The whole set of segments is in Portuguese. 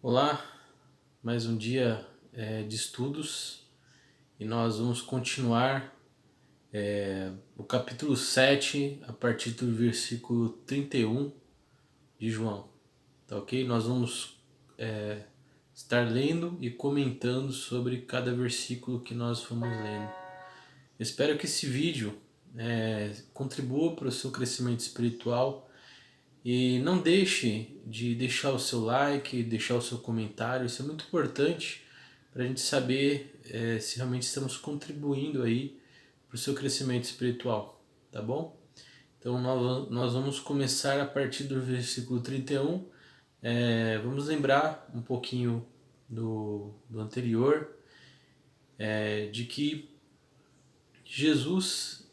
Olá, mais um dia de estudos e nós vamos continuar o capítulo 7 a partir do versículo 31 de João, tá ok? Nós vamos estar lendo e comentando sobre cada versículo que nós vamos lendo. Espero que esse vídeo contribua para o seu crescimento espiritual e não deixe de deixar o seu like, deixar o seu comentário, isso é muito importante para a gente saber se realmente estamos contribuindo aí para o seu crescimento espiritual, tá bom? Então nós vamos começar a partir do versículo 31. Vamos lembrar um pouquinho do anterior, de que Jesus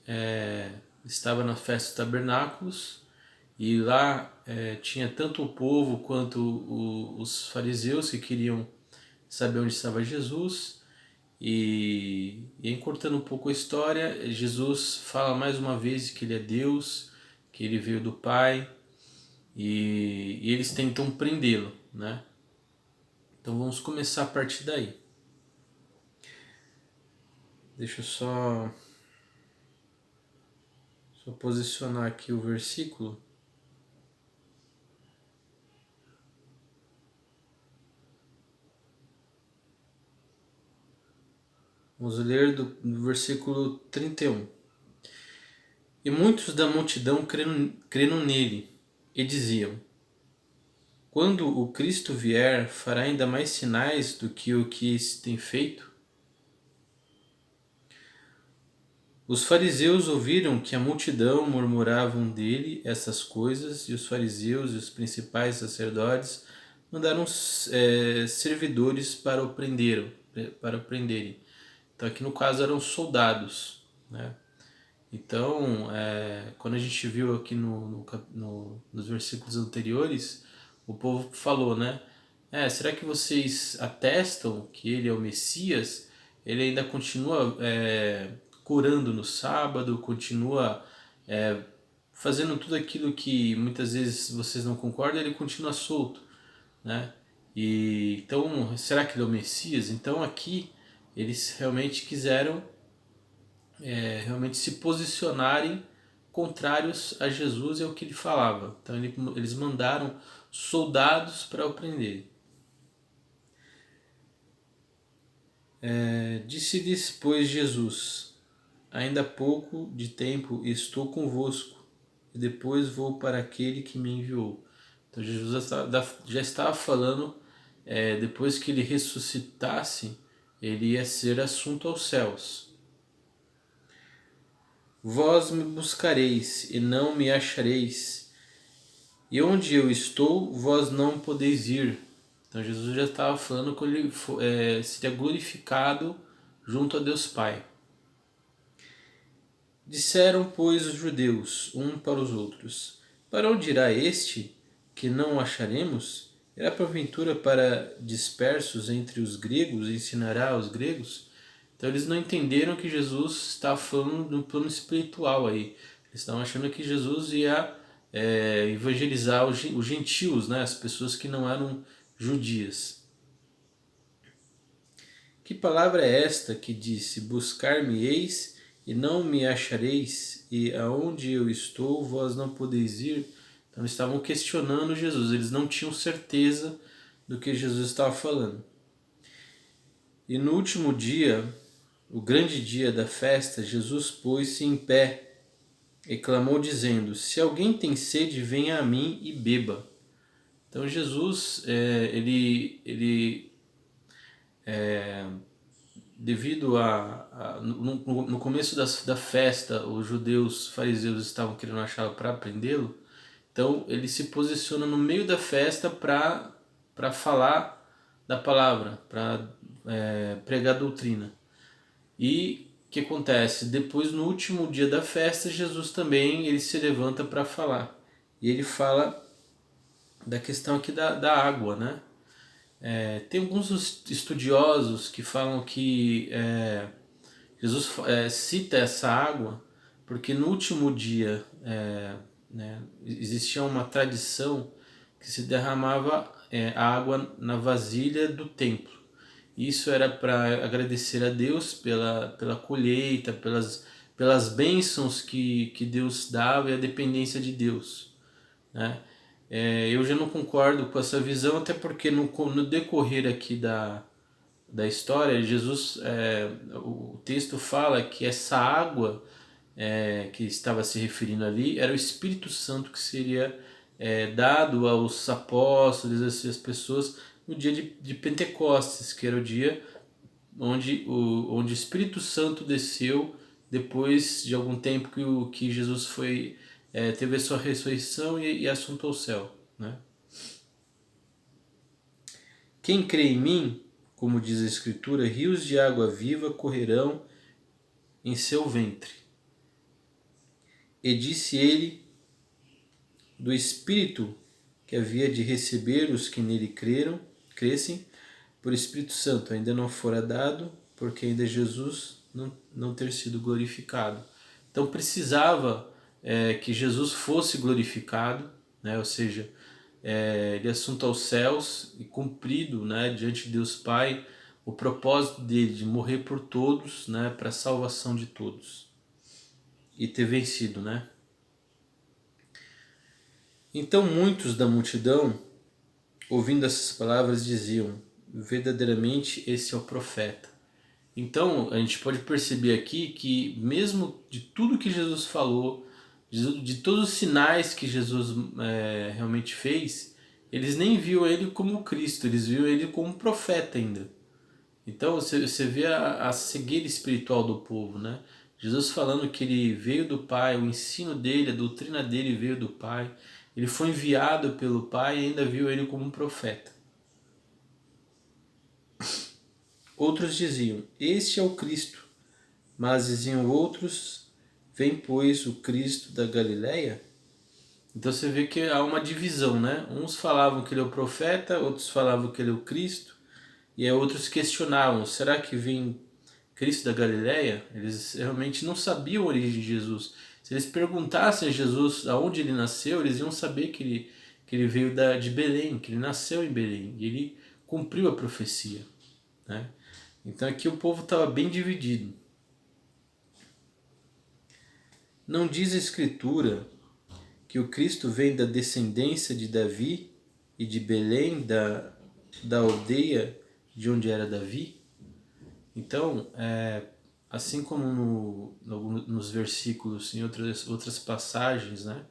estava na festa dos tabernáculos e lá tinha tanto o povo quanto os fariseus que queriam saber onde estava Jesus. E encurtando um pouco a história, Jesus fala mais uma vez que ele é Deus, que ele veio do Pai, e eles tentam prendê-lo, né? Então vamos começar a partir daí. Deixa eu só posicionar aqui o versículo. Vamos ler do versículo 31. E muitos da multidão creram nele e diziam: quando o Cristo vier, fará ainda mais sinais do que o que esse tem feito? Os fariseus ouviram que a multidão murmuravam dele essas coisas, e os fariseus e os principais sacerdotes mandaram servidores para o prenderem. Então aqui no caso eram soldados, né? Então, quando a gente viu aqui nos versículos anteriores, o povo falou, né? Será que vocês atestam que ele é o Messias? Ele ainda continua curando no sábado, continua fazendo tudo aquilo que muitas vezes vocês não concordam, ele continua solto, né? E então, será que ele é o Messias? Então aqui eles realmente quiseram realmente se posicionarem contrários a Jesus e ao que ele falava. Então eles mandaram soldados para o prender. Disse-lhes, pois, Jesus: ainda há pouco de tempo estou convosco, e depois vou para aquele que me enviou. Então Jesus já estava falando, depois que ele ressuscitasse, ele ia ser assunto aos céus. Vós me buscareis e não me achareis, e onde eu estou, vós não podeis ir. Então Jesus já estava falando que ele seria glorificado junto a Deus Pai. Disseram, pois, os judeus, um para os outros: para onde irá este, que não o acharemos? Irá porventura para dispersos entre os gregos e ensinará aos gregos? Então eles não entenderam que Jesus estava falando no plano espiritual aí. Eles estavam achando que Jesus ia evangelizar os gentios, né? As pessoas que não eram judias. Que palavra é esta que disse: buscar-me-eis e não me achareis, e aonde eu estou, vós não podeis ir? Então eles estavam questionando Jesus, eles não tinham certeza do que Jesus estava falando. E no último dia, o grande dia da festa, Jesus pôs-se em pé e clamou dizendo: se alguém tem sede, venha a mim e beba. Então Jesus, devido no começo da festa, os judeus fariseus estavam querendo achá-lo para prendê-lo. Então ele se posiciona no meio da festa para falar da palavra, para pregar a doutrina. E o que acontece? Depois, no último dia da festa, Jesus também ele se levanta para falar. E ele fala da questão aqui da água, né? Tem alguns estudiosos que falam que Jesus cita essa água porque no último dia né, existia uma tradição que se derramava a água na vasilha do templo. Isso era para agradecer a Deus pela colheita, pelas bênçãos que Deus dava e a dependência de Deus, né? Eu já não concordo com essa visão, até porque no decorrer aqui da história, Jesus, o texto fala que essa água que estava se referindo ali era o Espírito Santo que seria dado aos apóstolos, às pessoas, no dia de Pentecostes, que era o dia onde o Espírito Santo desceu depois de algum tempo que Jesus teve a sua ressurreição e assunto ao céu, né? Quem crê em mim, como diz a Escritura, rios de água viva correrão em seu ventre. E disse ele do Espírito que havia de receber os que nele crescem, por Espírito Santo ainda não fora dado, porque ainda Jesus não ter sido glorificado. Então precisava que Jesus fosse glorificado, né? Ou seja, ele assunto aos céus e cumprido, né, diante de Deus Pai, o propósito dele de morrer por todos, né, para a salvação de todos e ter vencido, né? Então muitos da multidão, ouvindo essas palavras, diziam: verdadeiramente esse é o profeta. Então a gente pode perceber aqui que mesmo de tudo que Jesus falou, de todos os sinais que Jesus realmente fez, eles nem viam ele como Cristo, eles viam ele como profeta ainda. Então você vê a cegueira espiritual do povo, né? Jesus falando que ele veio do Pai, o ensino dele, a doutrina dele veio do Pai. Ele foi enviado pelo Pai e ainda viu ele como um profeta. Outros diziam: este é o Cristo. Mas diziam outros: vem, pois, o Cristo da Galileia? Então você vê que há uma divisão, né? Uns falavam que ele é o profeta, outros falavam que ele é o Cristo, e aí outros questionavam: será que vem Cristo da Galileia? Eles realmente não sabiam a origem de Jesus. Se eles perguntassem a Jesus aonde ele nasceu, eles iam saber que ele veio de Belém, que ele nasceu em Belém, e ele cumpriu a profecia, né? Então aqui o povo estava bem dividido. Não diz a Escritura que o Cristo vem da descendência de Davi e de Belém, da aldeia de onde era Davi? Então, assim como nos versículos, em outras passagens, né,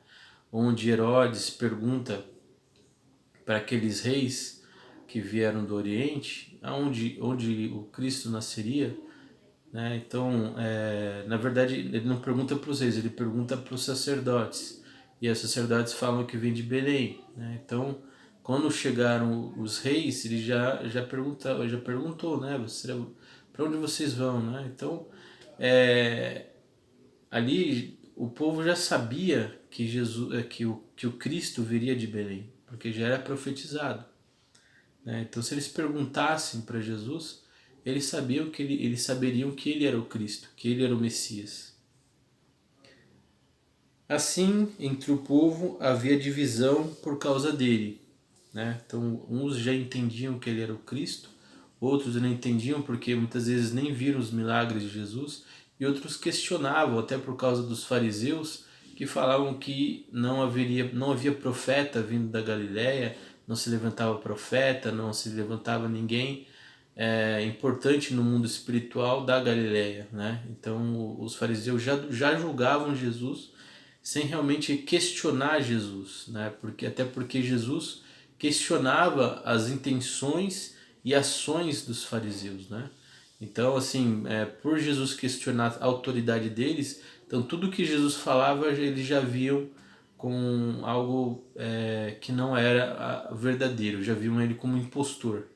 onde Herodes pergunta para aqueles reis que vieram do Oriente, onde o Cristo nasceria, né? Então, na verdade, ele não pergunta para os reis, ele pergunta para os sacerdotes. E os sacerdotes falam que vem de Belém, né? Então, quando chegaram os reis, ele já perguntou, né? Para onde vocês vão, né? Então, ali o povo já sabia que Jesus, que o Cristo viria de Belém, porque já era profetizado, né? Então, se eles perguntassem para Jesus, eles saberiam que ele era o Cristo, que ele era o Messias. Assim, entre o povo havia divisão por causa dele, né? Então, uns já entendiam que ele era o Cristo, outros não entendiam porque muitas vezes nem viram os milagres de Jesus, e outros questionavam, até por causa dos fariseus, que falavam que não havia profeta vindo da Galiléia, não se levantava profeta, não se levantava ninguém importante no mundo espiritual da Galiléia, né? Então os fariseus já julgavam Jesus sem realmente questionar Jesus, né? Até porque Jesus questionava as intenções e ações dos fariseus, né? Então, assim, por Jesus questionar a autoridade deles, então tudo que Jesus falava eles já viam com algo que não era verdadeiro, já viam ele como impostor.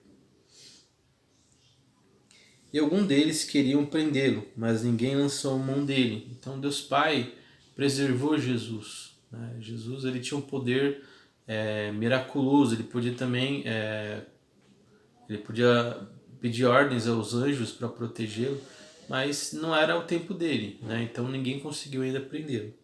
E algum deles queriam prendê-lo, mas ninguém lançou mão dele. Então Deus Pai preservou Jesus, né? Jesus ele tinha um poder miraculoso, ele podia também ele podia pedir ordens aos anjos para protegê-lo, mas não era o tempo dele, né? Então ninguém conseguiu ainda prendê-lo.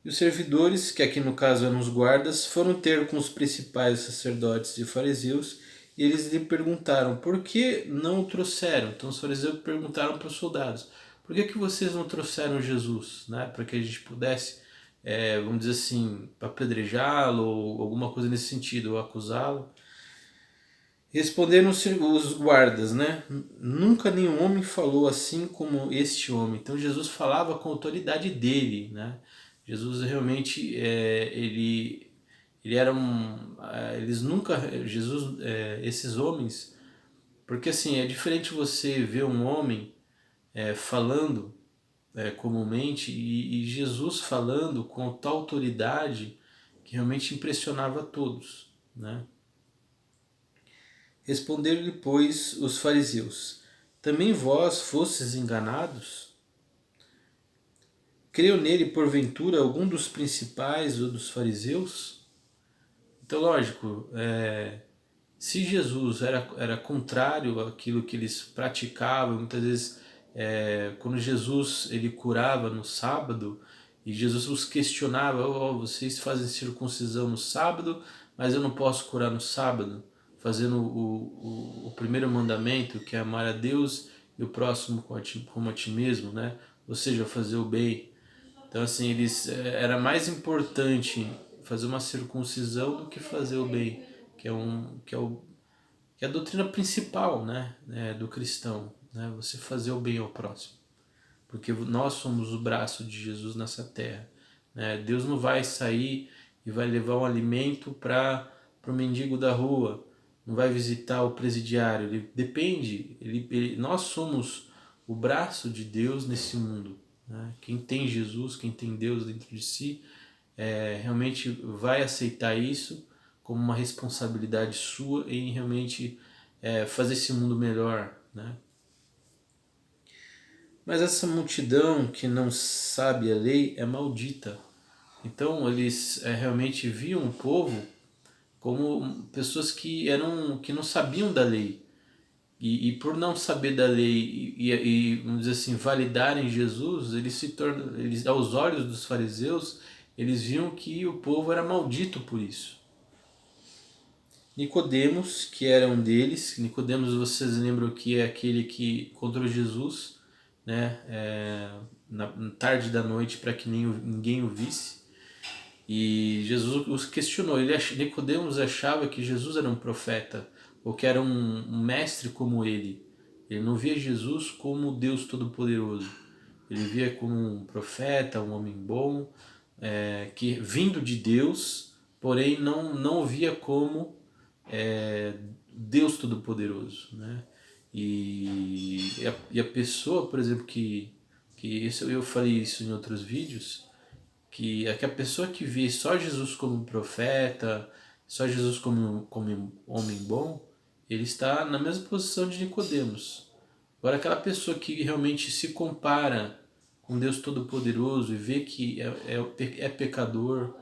E os servidores, que aqui no caso eram os guardas, foram ter com os principais sacerdotes e fariseus, e eles lhe perguntaram: por que não o trouxeram? Então os fariseus perguntaram para os soldados: por que vocês não trouxeram Jesus, né? Para que a gente pudesse, vamos dizer assim, apedrejá-lo ou alguma coisa nesse sentido, ou acusá-lo. Responderam os guardas, né? Nunca nenhum homem falou assim como este homem. Então Jesus falava com a autoridade dele, né? Jesus realmente, ele era eles nunca, Jesus, esses homens, porque assim, é diferente você ver um homem falando comumente e Jesus falando com tal autoridade que realmente impressionava a todos, né? Responderam-lhe, pois, os fariseus: também vós fostes enganados? Creu nele, porventura, algum dos principais ou dos fariseus? Então, lógico, se Jesus era contrário àquilo que eles praticavam, muitas vezes, quando Jesus ele curava no sábado, e Jesus os questionava: vocês fazem circuncisão no sábado, mas eu não posso curar no sábado, fazendo o primeiro mandamento, que é amar a Deus e o próximo como a ti mesmo, né? Ou seja, fazer o bem. Então, assim, era mais importante fazer uma circuncisão do que fazer o bem, que é a doutrina principal, né, do cristão, né? Você fazer o bem ao próximo, porque nós somos o braço de Jesus nessa terra, né? Deus não vai sair e vai levar um alimento para o mendigo da rua, não vai visitar o presidiário. Ele depende, nós somos o braço de Deus nesse mundo, né? Quem tem Jesus, quem tem Deus dentro de si, realmente vai aceitar isso como uma responsabilidade sua em realmente fazer esse mundo melhor, né? Mas essa multidão que não sabe a lei é maldita. Então eles realmente viam o povo como pessoas que não sabiam da lei. E por não saber da lei vamos dizer assim, validarem Jesus, aos olhos dos fariseus, eles viam que o povo era maldito por isso. Nicodemos, que era um deles, Nicodemos, vocês lembram que é aquele que encontrou Jesus, né, na tarde da noite para que ninguém o visse. E Jesus os questionou. Nicodemos achava que Jesus era um profeta, ou que era um mestre como ele. Ele não via Jesus como Deus Todo-Poderoso. Ele via como um profeta, um homem bom, que vindo de Deus, porém não o via como Deus Todo-Poderoso, né? E a pessoa, por exemplo, que isso, eu falei isso em outros vídeos, que a pessoa que vê só Jesus como profeta, só Jesus como homem bom, ele está na mesma posição de Nicodemos. Agora, aquela pessoa que realmente se compara com Deus Todo-Poderoso e vê que é pecador,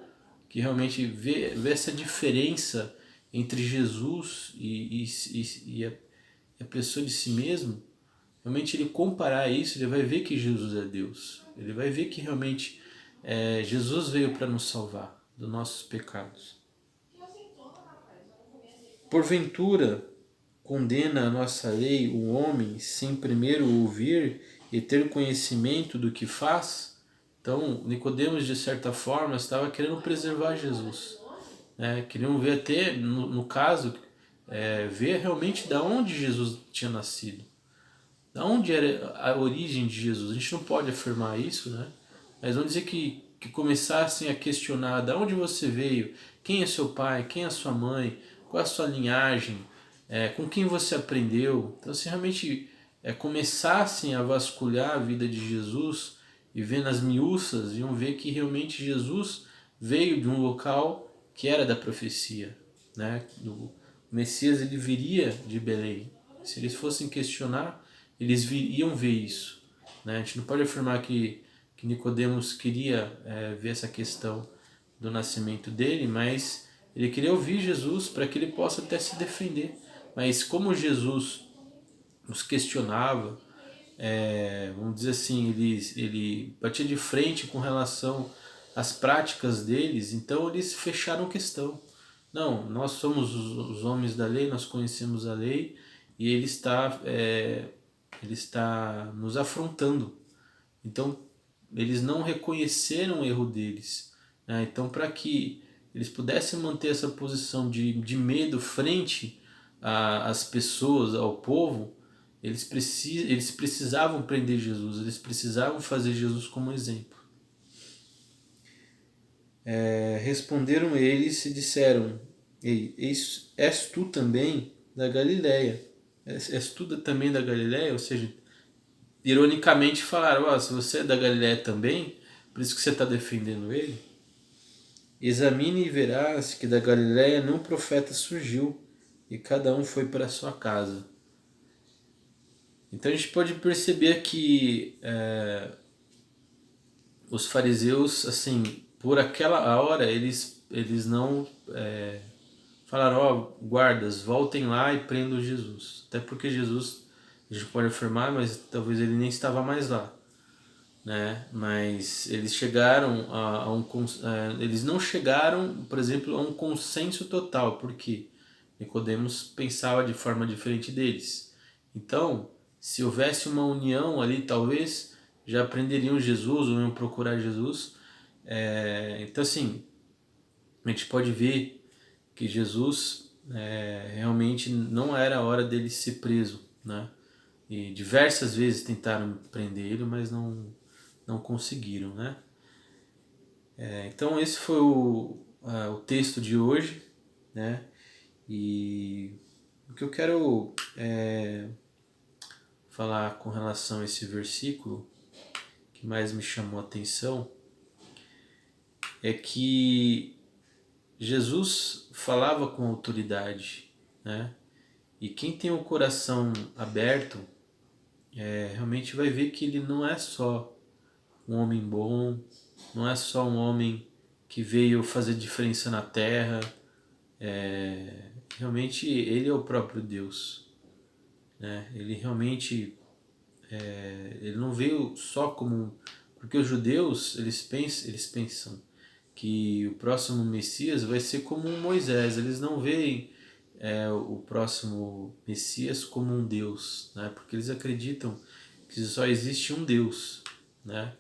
que realmente vê essa diferença entre Jesus e a pessoa de si mesmo, realmente ele comparar isso, ele vai ver que Jesus é Deus. Ele vai ver que realmente Jesus veio para nos salvar dos nossos pecados. Porventura, condena a nossa lei o homem sem primeiro ouvir e ter conhecimento do que faz? Então, Nicodemos, de certa forma, estava querendo preservar Jesus. Queriam ver até, no caso, ver realmente da onde Jesus tinha nascido. Da onde era a origem de Jesus. A gente não pode afirmar isso, né? Mas vamos dizer que começassem a questionar da onde você veio, quem é seu pai, quem é sua mãe, qual é a sua linhagem, com quem você aprendeu. Então, se realmente começassem a vasculhar a vida de Jesus e ver nas miúças, iam ver que realmente Jesus veio de um local que era da profecia, né? O Messias, ele viria de Belém. Se eles fossem questionar, eles iam ver isso, né? A gente não pode afirmar que Nicodemos queria ver essa questão do nascimento dele, mas ele queria ouvir Jesus para que ele possa até se defender. Mas como Jesus os questionava, vamos dizer assim, ele batia de frente com relação as práticas deles, então eles fecharam questão. Não, nós somos os homens da lei, nós conhecemos a lei e ele está nos afrontando. Então, eles não reconheceram o erro deles, né? Então, para que eles pudessem manter essa posição de medo frente às pessoas, ao povo, eles precisavam prender Jesus, eles precisavam fazer Jesus como exemplo. Responderam eles e disseram: Ei, és tu também da Galileia? És tu também da Galileia? Ou seja, ironicamente falaram: se você é da Galileia também, por isso que você está defendendo ele. Examine e verás que da Galileia nenhum profeta surgiu, e cada um foi para a sua casa. Então a gente pode perceber que os fariseus, assim, por aquela hora, eles não falaram: guardas, voltem lá e prendam Jesus. Até porque Jesus, a gente pode afirmar, mas talvez ele nem estava mais lá, né? Mas eles chegaram eles não chegaram, por exemplo, a um consenso total, porque Nicodemos pensava de forma diferente deles. Então, se houvesse uma união ali, talvez já prenderiam Jesus ou iam procurar Jesus. Então, assim, a gente pode ver que Jesus realmente não era a hora dele ser preso, né? E diversas vezes tentaram prender ele, mas não conseguiram, né? Então esse foi o texto de hoje, né? E o que eu quero falar com relação a esse versículo que mais me chamou a atenção é que Jesus falava com autoridade, né? E quem tem o coração aberto realmente vai ver que ele não é só um homem bom, não é só um homem que veio fazer diferença na terra. Realmente ele é o próprio Deus, né? Ele realmente ele não veio só como porque os judeus eles pensam que o próximo Messias vai ser como um Moisés. Eles não veem o próximo Messias como um Deus, né? Porque eles acreditam que só existe um Deus, né?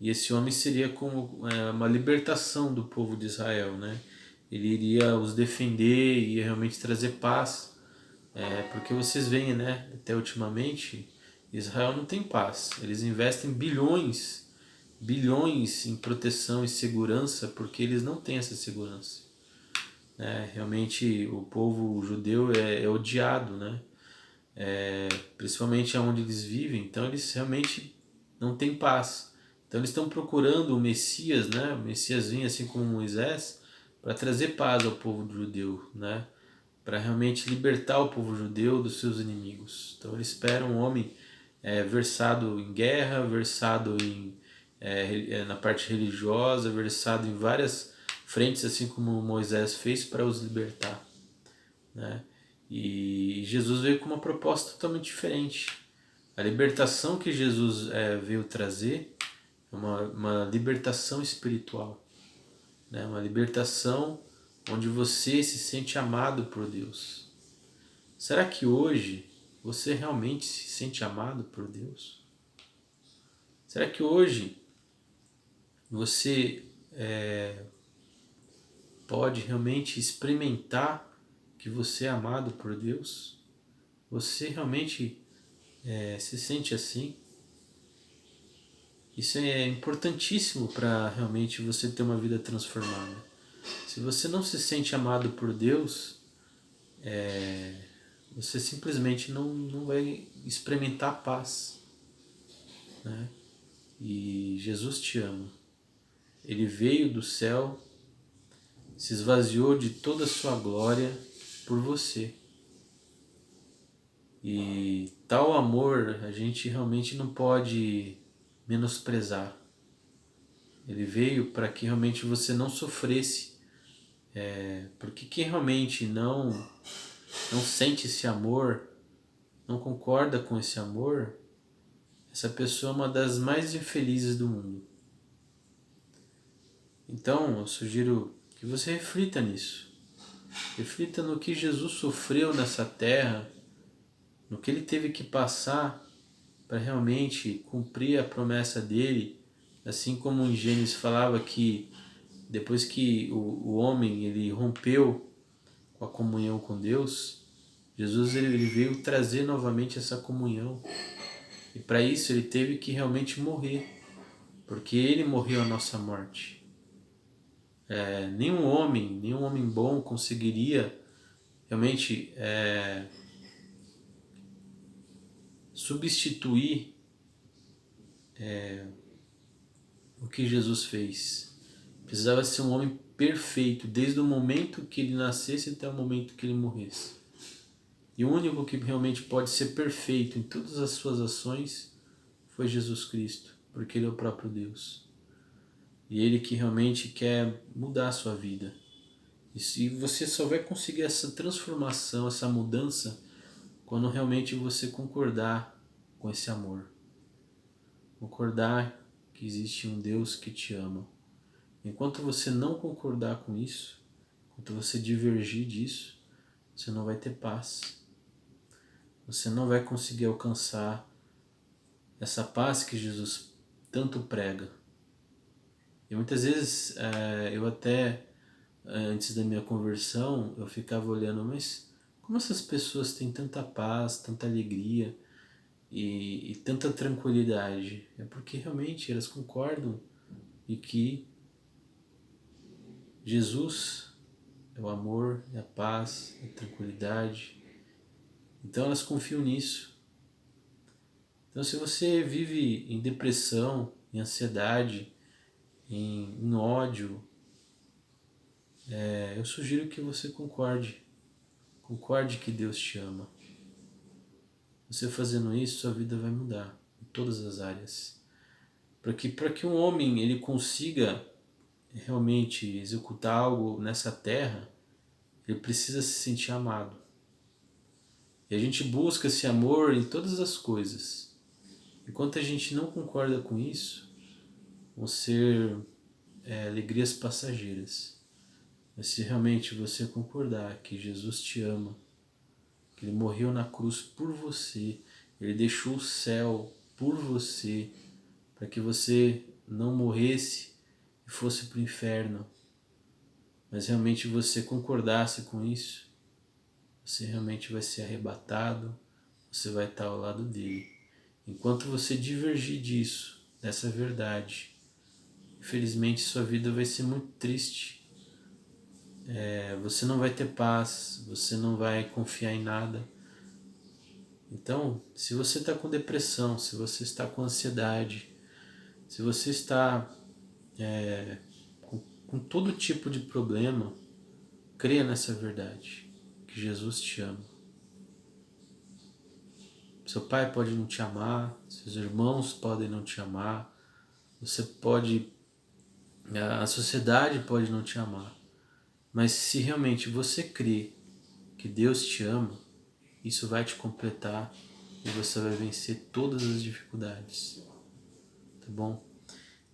E esse homem seria como uma libertação do povo de Israel, né? Ele iria os defender e realmente trazer paz. Porque vocês veem, né? Até ultimamente, Israel não tem paz. Eles investem bilhões em proteção e segurança porque eles não têm essa segurança. Realmente o povo judeu é odiado, né? Principalmente onde eles vivem, então eles realmente não têm paz. Então eles estão procurando o Messias, né? O Messias vinha assim como Moisés para trazer paz ao povo judeu, né? Para realmente libertar o povo judeu dos seus inimigos. Então eles esperam um homem versado em guerra, versado na parte religiosa, versado em várias frentes, assim como Moisés fez para os libertar, né? E Jesus veio com uma proposta totalmente diferente. A libertação que Jesus veio trazer é uma libertação espiritual, né? Uma libertação onde você se sente amado por Deus. Será que hoje você realmente se sente amado por Deus? Será que hoje você pode realmente experimentar que você é amado por Deus? Você realmente se sente assim? Isso é importantíssimo para realmente você ter uma vida transformada. Se você não se sente amado por Deus, você simplesmente não vai experimentar paz, né? E Jesus te ama. Ele veio do céu, se esvaziou de toda a sua glória por você. E tal amor a gente realmente não pode menosprezar. Ele veio para que realmente você não sofresse. Porque quem realmente não sente esse amor, não concorda com esse amor, essa pessoa é uma das mais infelizes do mundo. Então, eu sugiro que você reflita nisso. Reflita no que Jesus sofreu nessa terra, no que ele teve que passar para realmente cumprir a promessa dele, assim como em Gênesis falava que depois que o homem ele rompeu com a comunhão com Deus, Jesus ele veio trazer novamente essa comunhão. E para isso ele teve que realmente morrer, porque ele morreu a nossa morte. Nenhum homem bom conseguiria realmente substituir o que Jesus fez. Precisava ser um homem perfeito, desde o momento que ele nascesse até o momento que ele morresse. E o único que realmente pode ser perfeito em todas as suas ações foi Jesus Cristo, porque ele é o próprio Deus. E ele que realmente quer mudar a sua vida. E você só vai conseguir essa transformação, essa mudança, quando realmente você concordar com esse amor. Concordar que existe um Deus que te ama. Enquanto você não concordar com isso, enquanto você divergir disso, você não vai ter paz. Você não vai conseguir alcançar essa paz que Jesus tanto prega. E muitas vezes eu até, antes da minha conversão, eu ficava olhando, mas como essas pessoas têm tanta paz, tanta alegria e tanta tranquilidade? É porque realmente elas concordam e que Jesus é o amor, é a paz, é a tranquilidade. Então elas confiam nisso. Então se você vive em depressão, em ansiedade, em ódio, eu sugiro que você concorde. Concorde que Deus te ama. Você fazendo isso, sua vida vai mudar em todas as áreas. Para que um homem ele consiga realmente executar algo nessa terra, ele precisa se sentir amado. E a gente busca esse amor em todas as coisas. Enquanto a gente não concorda com isso, vão ser alegrias passageiras. Mas se realmente você concordar que Jesus te ama, que Ele morreu na cruz por você, Ele deixou o céu por você, para que você não morresse e fosse para o inferno, mas realmente você concordasse com isso, você realmente vai ser arrebatado, você vai estar ao lado dele. Enquanto você divergir disso, dessa verdade, infelizmente sua vida vai ser muito triste. Você não vai ter paz, você não vai confiar em nada. Então, se você está com depressão, se você está com ansiedade, se você está com todo tipo de problema, creia nessa verdade, que Jesus te ama. Seu pai pode não te amar, seus irmãos podem não te amar, a sociedade pode não te amar, mas se realmente você crê que Deus te ama, isso vai te completar e você vai vencer todas as dificuldades, tá bom?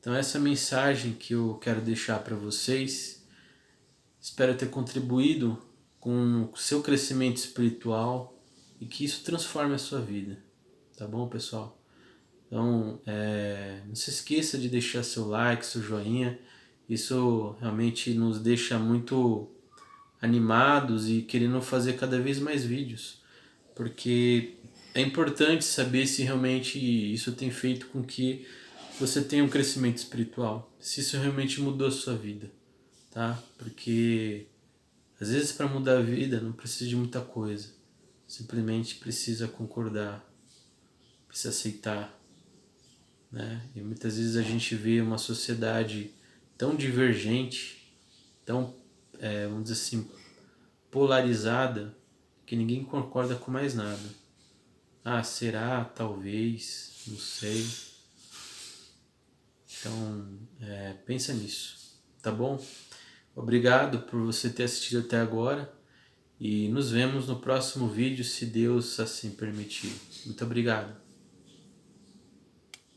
Então essa é a mensagem que eu quero deixar para vocês. Espero ter contribuído com o seu crescimento espiritual e que isso transforme a sua vida, tá bom, pessoal? Então, não se esqueça de deixar seu like, seu joinha. Isso realmente nos deixa muito animados e querendo fazer cada vez mais vídeos, porque é importante saber se realmente isso tem feito com que você tenha um crescimento espiritual, se isso realmente mudou a sua vida, tá? Porque às vezes para mudar a vida não precisa de muita coisa, simplesmente precisa concordar, precisa aceitar, né? E muitas vezes a gente vê uma sociedade tão divergente, tão, vamos dizer assim, polarizada, que ninguém concorda com mais nada. Ah, será? Talvez, não sei. Então, pensa nisso, tá bom? Obrigado por você ter assistido até agora e nos vemos no próximo vídeo, se Deus assim permitir. Muito obrigado.